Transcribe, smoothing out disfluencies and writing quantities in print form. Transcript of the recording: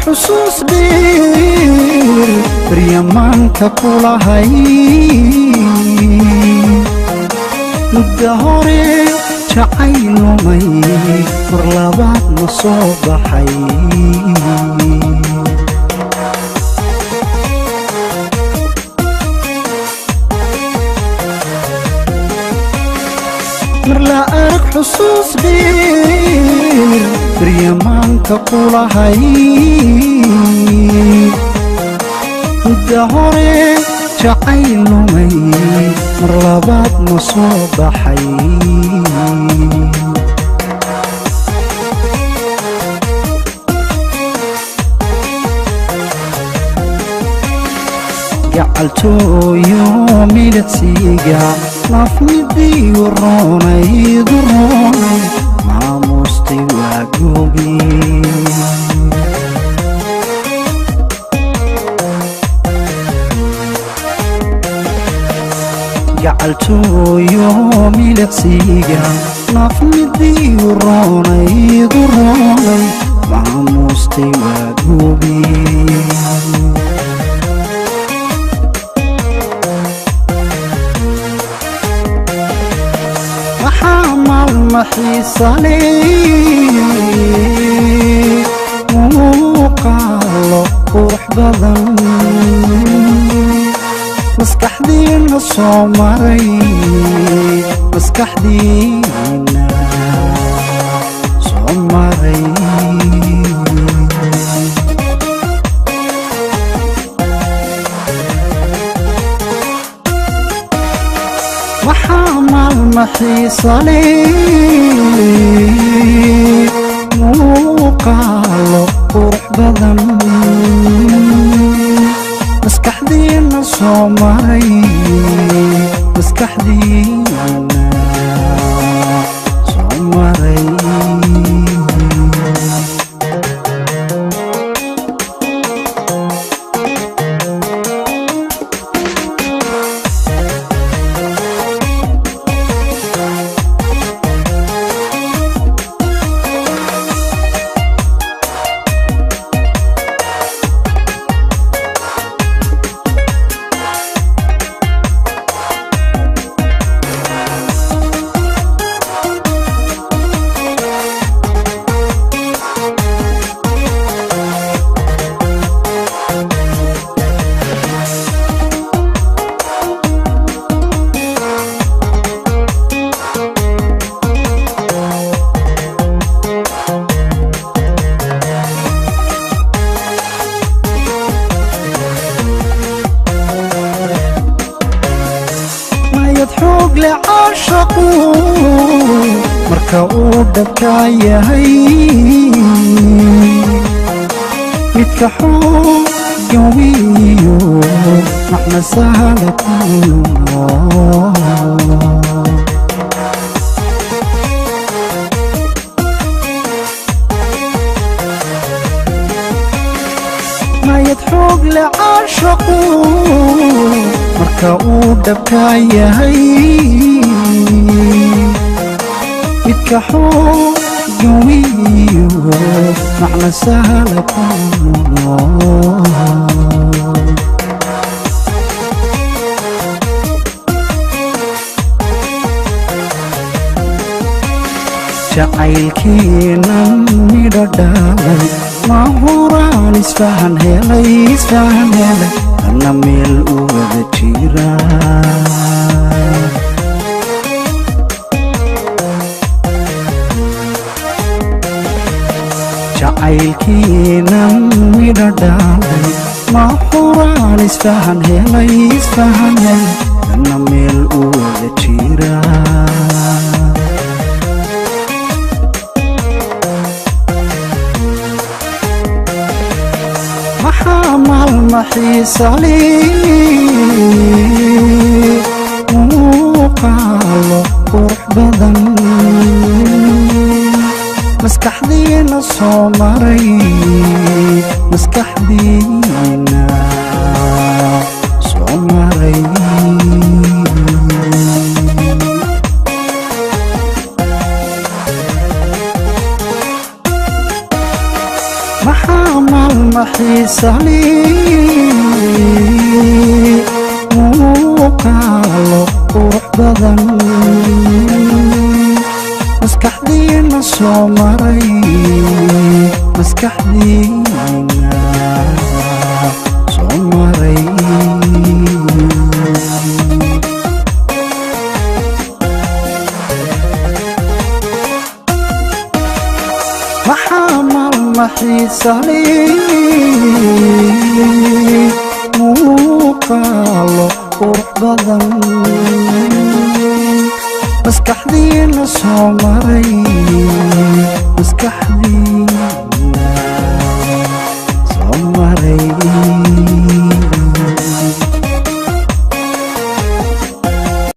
xusuus dheer riyaamaanka kula hay muddo hore jacayl lumay mar labaad ma soo baxay mar la arag xusuus dheer riyaamaanka kula hay muddo hore jacayl lumay mar labaad ma soo baxay gacaltooyo milicsiga nafmidii waroonaydu roonay maamustay waa goobi gacaltooyo milicsiga nafmidii waroonaydu roonay maamustay waa goobi xiisa leh muuqaalo qurux badan maskaxdiina soo maray maskaxdiina soo maray xiisa leh muuqaalo qurux badan maskaxdiina soo maray maskaxdiina soo maray xoog leh caashaqu marka uu dhabka yahay midka xoogawiyo macna sahla kuno mayad xoog leh caashaqu marka uu dhabka yahay midka xoogawiyo macna sahla kuno jacaylkeenan midho dhalay ma huraan isfahan helay ana meel u wada jira jacaylkeenan midho dhalay ma huraan isfahan helay ana meel u wada jira maalma xiisa leh muuqaalo qurux badan maskaxdiina soo maray maskaxdiina soo maray xiisali muuqaalo qurux badan maskaxdiina soo maray maskaxdiina soo maray محمل محيصلي موقالو قرح بدن مسكحدين سومري مسكحدين